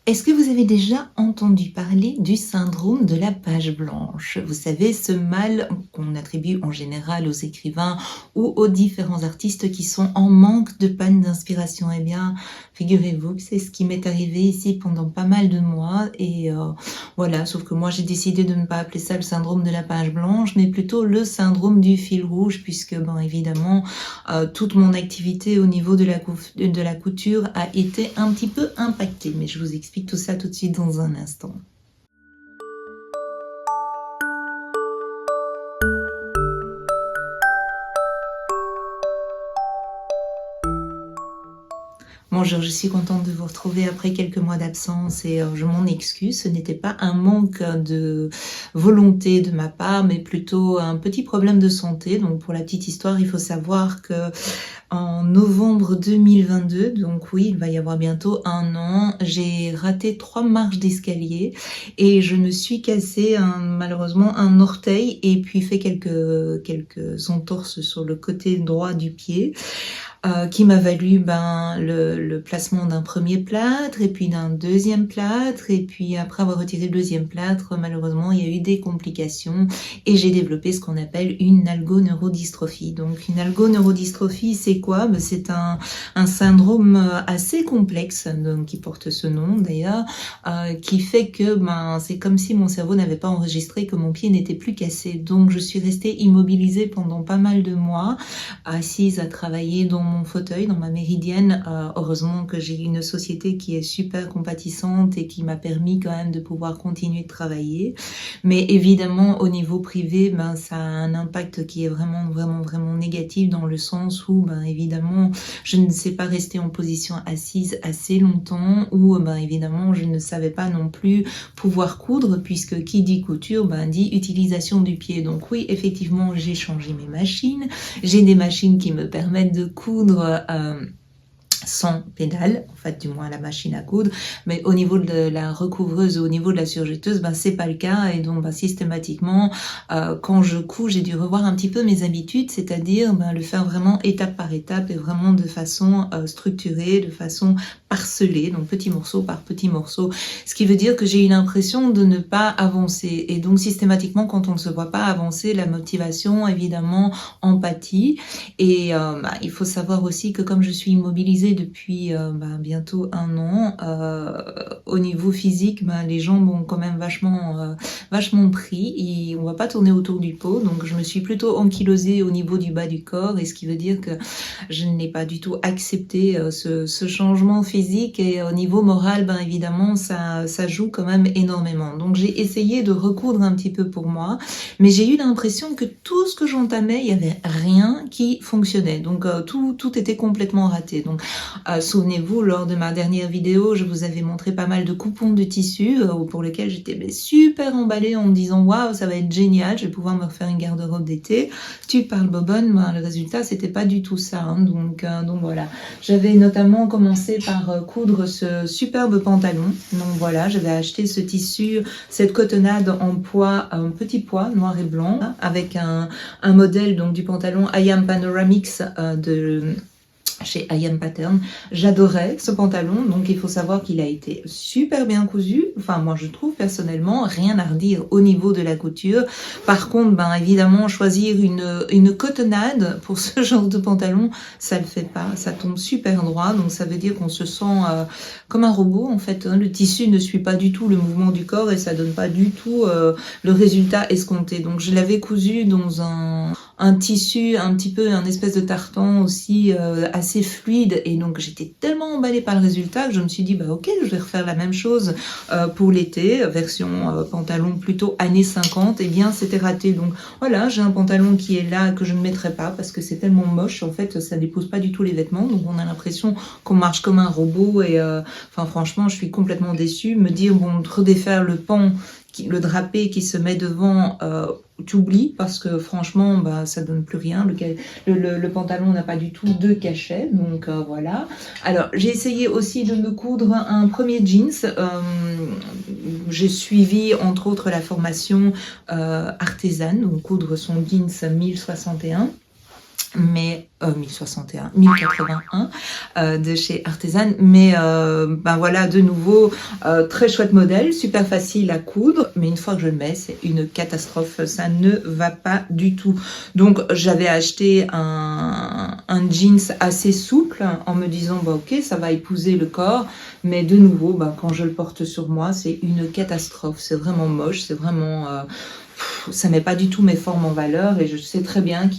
Est-ce que vous avez déjà entendu parler du syndrome de la page blanche? Vous savez, ce mal qu'on attribue en général aux écrivains ou aux différents artistes qui sont en manque de panne d'inspiration. Eh bien, figurez-vous que c'est ce qui m'est arrivé ici pendant pas mal de mois et voilà, sauf que moi j'ai décidé de ne pas appeler ça le syndrome de la page blanche, mais plutôt le syndrome du fil rouge, puisque ben évidemment, toute mon activité au niveau de la couture a été un petit peu impactée, mais je vous explique tout ça tout de suite dans un instant. Bonjour, je suis contente de vous retrouver après quelques mois d'absence et je m'en excuse. Ce n'était pas un manque de volonté de ma part, mais plutôt un petit problème de santé. Donc pour la petite histoire, il faut savoir que en novembre 2022, donc oui, il va y avoir bientôt un an, j'ai raté 3 marches d'escalier et je me suis cassé malheureusement un orteil et puis fait quelques entorses sur le côté droit du pied. Qui m'a valu le placement d'un premier plâtre et puis d'un deuxième plâtre, et puis après avoir retiré le deuxième plâtre, malheureusement il y a eu des complications et j'ai développé ce qu'on appelle une algoneurodystrophie. Donc une algoneurodystrophie, c'est quoi? C'est un syndrome assez complexe, donc qui porte ce nom d'ailleurs, qui fait que c'est comme si mon cerveau n'avait pas enregistré que mon pied n'était plus cassé. Donc je suis restée immobilisée pendant pas mal de mois, assise à travailler dans mon fauteuil, dans ma méridienne. Heureusement que j'ai une société qui est super compatissante et qui m'a permis quand même de pouvoir continuer de travailler. Mais évidemment, au niveau privé, ça a un impact qui est vraiment négatif, dans le sens où, évidemment, je ne sais pas rester en position assise assez longtemps, ou évidemment, je ne savais pas non plus pouvoir coudre, puisque qui dit couture, dit utilisation du pied. Donc oui, effectivement, j'ai changé mes machines. J'ai des machines qui me permettent de coudre sans pédale, en fait, du moins la machine à coudre, mais au niveau de la recouvreuse, au niveau de la surjetteuse, c'est pas le cas, et donc systématiquement, quand je couds, j'ai dû revoir un petit peu mes habitudes, c'est-à-dire le faire vraiment étape par étape et vraiment de façon structurée, de façon parcelée, donc petit morceau par petit morceau, ce qui veut dire que j'ai eu l'impression de ne pas avancer, et donc systématiquement, quand on ne se voit pas avancer, la motivation, évidemment, en pâtit, et il faut savoir aussi que comme je suis immobilisée depuis bientôt un an, au niveau physique, les jambes ont quand même vachement pris et on va pas tourner autour du pot, donc je me suis plutôt ankylosée au niveau du bas du corps, et ce qui veut dire que je n'ai pas du tout accepté ce changement physique, et au niveau moral, évidemment ça joue quand même énormément. Donc j'ai essayé de recoudre un petit peu pour moi, mais j'ai eu l'impression que tout ce que j'entamais, il y avait rien qui fonctionnait, donc tout était complètement raté. Donc souvenez-vous, lors de ma dernière vidéo, je vous avais montré pas mal de coupons de tissu pour lesquels j'étais super emballée en me disant waouh, ça va être génial, je vais pouvoir me refaire une garde-robe d'été. Tu parles bobonne, le résultat c'était pas du tout ça, hein. Donc voilà, j'avais notamment commencé par coudre ce superbe pantalon. Donc voilà, j'avais acheté ce tissu, cette cotonnade en petit pois noir et blanc, avec un modèle donc du pantalon I Am Panoramics de chez I Am Pattern. J'adorais ce pantalon, donc il faut savoir qu'il a été super bien cousu. Enfin, moi je trouve personnellement, rien à redire au niveau de la couture. Par contre, évidemment, choisir une cotonnade pour ce genre de pantalon, ça le fait pas. Ça tombe super droit, donc ça veut dire qu'on se sent comme un robot en fait. Le tissu ne suit pas du tout le mouvement du corps et ça donne pas du tout le résultat escompté. Donc je l'avais cousu dans un tissu un petit peu, un espèce de tartan aussi assez fluide, et donc j'étais tellement emballée par le résultat que je me suis dit ok, je vais refaire la même chose pour l'été, version pantalon plutôt années 50. Et bien c'était raté, donc voilà, j'ai un pantalon qui est là que je ne mettrai pas parce que c'est tellement moche, en fait ça n'épouse pas du tout les vêtements, donc on a l'impression qu'on marche comme un robot, et enfin franchement je suis complètement déçue. Me dire redéfaire le pan, le drapé qui se met devant, tu oublies, parce que franchement ça donne plus rien. Le pantalon n'a pas du tout de cachet, donc voilà. Alors j'ai essayé aussi de me coudre un premier jeans. J'ai suivi entre autres la formation artisane, donc coudre son jeans 1061. mais 1081 de chez Artisan, mais ben voilà, de nouveau très chouette modèle, super facile à coudre, mais une fois que je le mets, c'est une catastrophe, ça ne va pas du tout. Donc j'avais acheté un jeans assez souple en me disant bah ok, ça va épouser le corps, mais de nouveau bah, quand je le porte sur moi, c'est une catastrophe, c'est vraiment moche, c'est vraiment ça met pas du tout mes formes en valeur, et je sais très bien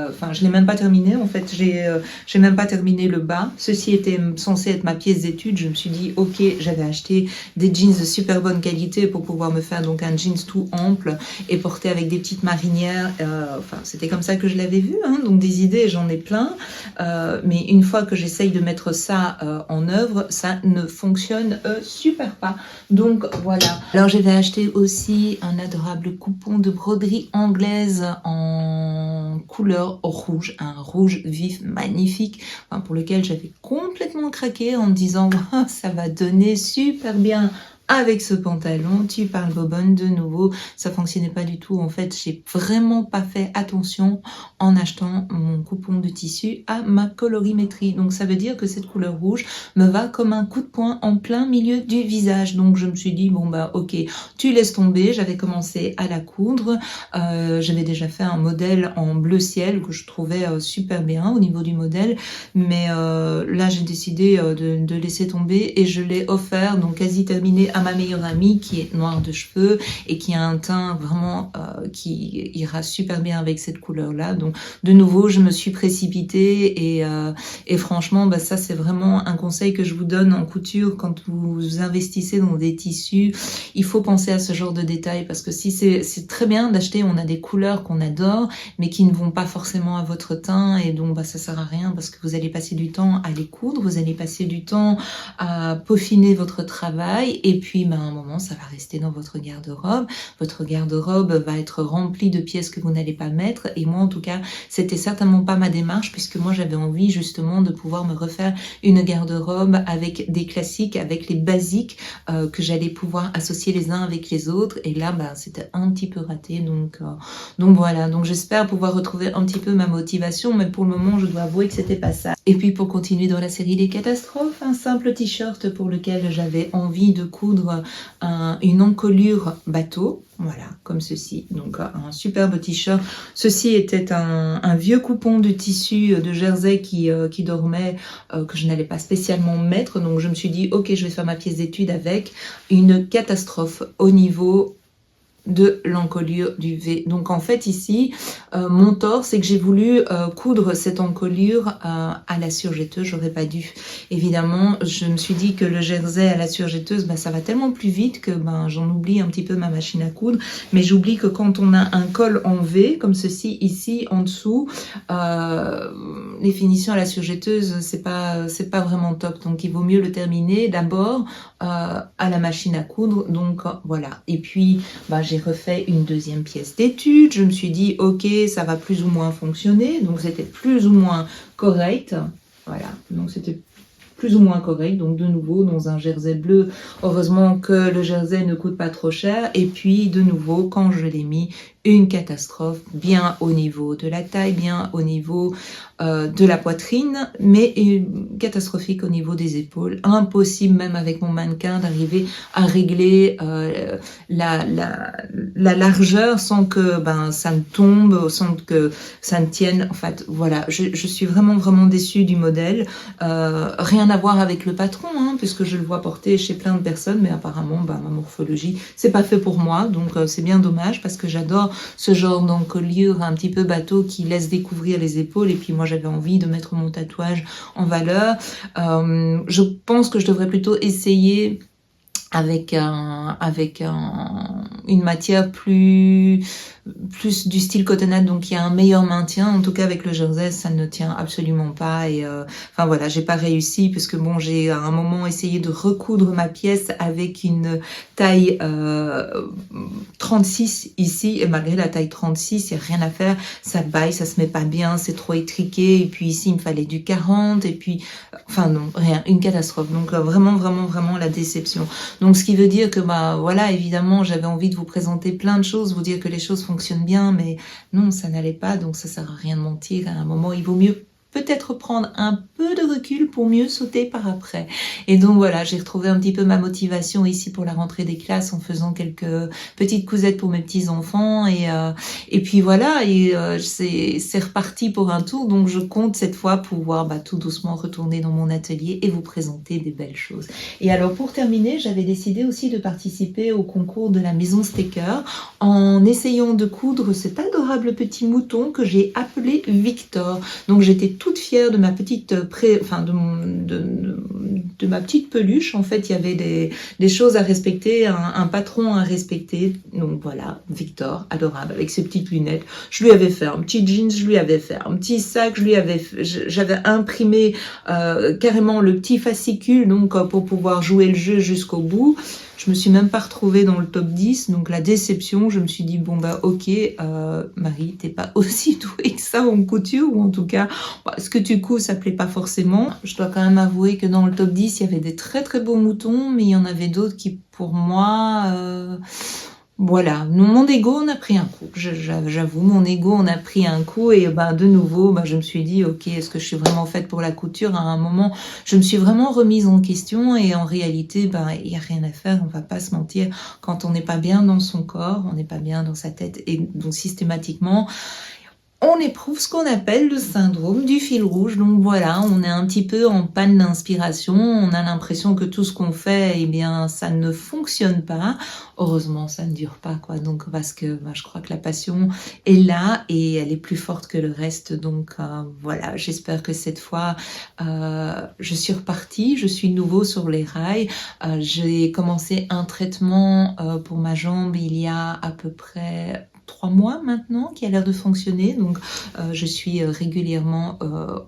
enfin je l'ai même pas terminé en fait, j'ai même pas terminé le bas. Ceci était censé être ma pièce d'étude. Je me suis dit ok, j'avais acheté des jeans de super bonne qualité pour pouvoir me faire donc un jeans tout ample et porter avec des petites marinières, enfin c'était comme ça que je l'avais vu, hein, donc des idées j'en ai plein, mais une fois que j'essaye de mettre ça en œuvre, ça ne fonctionne super pas. Donc voilà. Alors j'avais acheté aussi un adorable coupon de broderie anglaise en couleur rouge, un rouge vif magnifique, enfin, pour lequel j'avais complètement craqué en me disant wow, ça va donner super bien avec ce pantalon. Tu parles bobonne de nouveau, ça fonctionnait pas du tout. En fait, j'ai vraiment pas fait attention en achetant mon coupon de tissu à ma colorimétrie. Donc ça veut dire que cette couleur rouge me va comme un coup de poing en plein milieu du visage. Donc je me suis dit bon bah ok, tu laisses tomber. J'avais commencé à la coudre. J'avais déjà fait un modèle en bleu ciel que je trouvais super bien au niveau du modèle, mais là j'ai décidé de laisser tomber et je l'ai offert, donc quasi terminé, à ma meilleure amie qui est noire de cheveux et qui a un teint vraiment qui ira super bien avec cette couleur là. Donc de nouveau je me suis précipitée et franchement bah, ça c'est vraiment un conseil que je vous donne en couture. Quand vous investissez dans des tissus, il faut penser à ce genre de détails, parce que si c'est très bien d'acheter, on a des couleurs qu'on adore mais qui ne vont pas forcément à votre teint, et donc bah, ça sert à rien parce que vous allez passer du temps à les coudre, vous allez passer du temps à peaufiner votre travail, et puis bah, à un moment ça va rester dans votre garde-robe. Votre garde-robe va être remplie de pièces que vous n'allez pas mettre, et moi en tout cas c'était certainement pas ma démarche, puisque moi j'avais envie justement de pouvoir me refaire une garde-robe avec des classiques, avec les basiques que j'allais pouvoir associer les uns avec les autres, et là bah, c'était un petit peu raté. Donc voilà, donc j'espère pouvoir retrouver un petit peu ma motivation, mais pour le moment je dois avouer que c'était pas ça. Et puis pour continuer dans la série des catastrophes, un simple t-shirt pour lequel j'avais envie de coudre une encolure bateau, voilà, comme ceci, donc un superbe t-shirt. Ceci était un vieux coupon de tissu de jersey qui dormait, que je n'allais pas spécialement mettre, donc je me suis dit ok, je vais faire ma pièce d'étude avec. Une catastrophe au niveau de l'encolure du V. Donc en fait ici, mon tort, c'est que j'ai voulu coudre cette encolure à la surjetteuse. J'aurais pas dû. Évidemment, je me suis dit que le jersey à la surjetteuse, bah, ça va tellement plus vite que ben, j'en oublie un petit peu ma machine à coudre. Mais j'oublie que quand on a un col en V, comme ceci ici, en dessous, les finitions à la surjetteuse, c'est pas vraiment top. Donc il vaut mieux le terminer d'abord à la machine à coudre. Donc voilà. Et puis, bah, j'ai refait une deuxième pièce d'étude. Je me suis dit ok, ça va plus ou moins fonctionner, donc c'était plus ou moins correct. Voilà, donc c'était plus ou moins correct, donc de nouveau dans un jersey bleu. Heureusement que le jersey ne coûte pas trop cher. Et puis de nouveau, quand je l'ai mis, une catastrophe, bien au niveau de la taille, bien au niveau de la poitrine, mais catastrophique au niveau des épaules. Impossible même avec mon mannequin d'arriver à régler la largeur sans que ben, ça ne tombe, sans que ça ne tienne. En fait, voilà, je suis vraiment déçue du modèle. Rien à voir avec le patron, hein, puisque je le vois porter chez plein de personnes, mais apparemment, ben, ma morphologie, c'est pas fait pour moi, donc c'est bien dommage, parce que j'adore ce genre d'encolure un petit peu bateau qui laisse découvrir les épaules, et puis moi j'avais envie de mettre mon tatouage en valeur. Je pense que je devrais plutôt essayer avec une matière plus du style cotonnade, donc il y a un meilleur maintien. En tout cas avec le jersey ça ne tient absolument pas, et enfin voilà, j'ai pas réussi, parce que bon, j'ai à un moment essayé de recoudre ma pièce avec une taille 36 ici, et malgré la taille 36, il n'y a rien à faire, ça baille, ça se met pas bien, c'est trop étriqué, et puis ici il me fallait du 40, et puis enfin non, rien, une catastrophe. Donc vraiment la déception. Donc ce qui veut dire que bah voilà, évidemment j'avais envie de vous présenter plein de choses, vous dire que les choses fonctionnent bien, mais non, ça n'allait pas, donc ça sert à rien de mentir. À un moment, il vaut mieux peut-être prendre un peu de recul pour mieux sauter par après. Et donc voilà, j'ai retrouvé un petit peu ma motivation ici pour la rentrée des classes en faisant quelques petites cousettes pour mes petits-enfants. Et puis voilà, c'est reparti pour un tour. Donc je compte cette fois pouvoir tout doucement retourner dans mon atelier et vous présenter des belles choses. Et alors pour terminer, j'avais décidé aussi de participer au concours de la maison Stecker en essayant de coudre cet adorable petit mouton que j'ai appelé Victor. Donc j'étais toute fière de ma petite de ma petite peluche. En fait, il y avait des choses à respecter, un patron à respecter. Donc voilà, Victor, adorable, avec ses petites lunettes. Je lui avais fait un petit jeans, je lui avais fait un petit sac, j'avais imprimé carrément le petit fascicule donc pour pouvoir jouer le jeu jusqu'au bout. Je me suis même pas retrouvée dans le top 10, donc la déception, je me suis dit, bon ok, Marie, t'es pas aussi douée que ça en couture, ou en tout cas, ce que tu couds, ça plaît pas forcément. Je dois quand même avouer que dans le top 10, il y avait des très très beaux moutons, mais il y en avait d'autres qui, pour moi... Voilà, mon ego on a pris un coup, j'avoue, mon ego on a pris un coup et de nouveau je me suis dit ok, est-ce que je suis vraiment faite pour la couture? À un moment je me suis vraiment remise en question et en réalité il n'y a rien à faire, on va pas se mentir, quand on n'est pas bien dans son corps, on n'est pas bien dans sa tête et donc systématiquement on éprouve ce qu'on appelle le syndrome du fil rouge. Donc voilà, on est un petit peu en panne d'inspiration, on a l'impression que tout ce qu'on fait, ça ne fonctionne pas. Heureusement, ça ne dure pas, quoi. Donc parce que je crois que la passion est là et elle est plus forte que le reste. Donc voilà, j'espère que cette fois, je suis repartie, je suis de nouveau sur les rails. J'ai commencé un traitement pour ma jambe il y a à peu près 3 mois maintenant qui a l'air de fonctionner, donc je suis régulièrement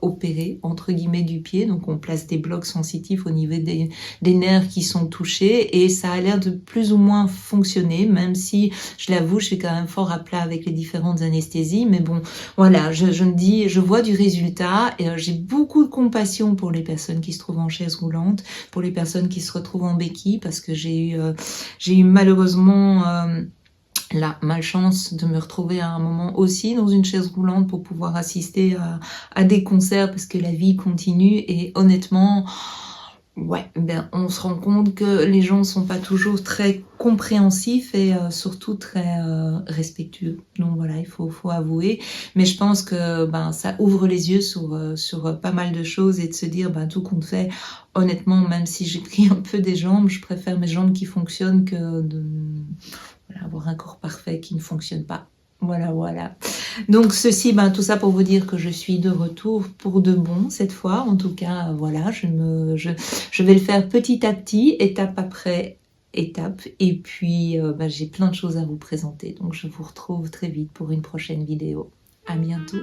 opérée entre guillemets du pied, donc on place des blocs sensitifs au niveau des nerfs qui sont touchés et ça a l'air de plus ou moins fonctionner, même si je l'avoue je suis quand même fort à plat avec les différentes anesthésies, mais bon voilà, je me dis, je vois du résultat et j'ai beaucoup de compassion pour les personnes qui se trouvent en chaise roulante, pour les personnes qui se retrouvent en béquille, parce que j'ai eu malheureusement la malchance de me retrouver à un moment aussi dans une chaise roulante pour pouvoir assister à des concerts parce que la vie continue et honnêtement, on se rend compte que les gens sont pas toujours très compréhensifs et surtout très respectueux. Donc voilà, il faut avouer. Mais je pense que ça ouvre les yeux sur pas mal de choses et de se dire tout compte fait, honnêtement, même si j'ai pris un peu des jambes, je préfère mes jambes qui fonctionnent que de avoir un corps parfait qui ne fonctionne pas. Voilà. Donc ceci, tout ça pour vous dire que je suis de retour pour de bon cette fois. En tout cas, voilà, je vais le faire petit à petit, étape après étape. Et puis, j'ai plein de choses à vous présenter. Donc je vous retrouve très vite pour une prochaine vidéo. À bientôt.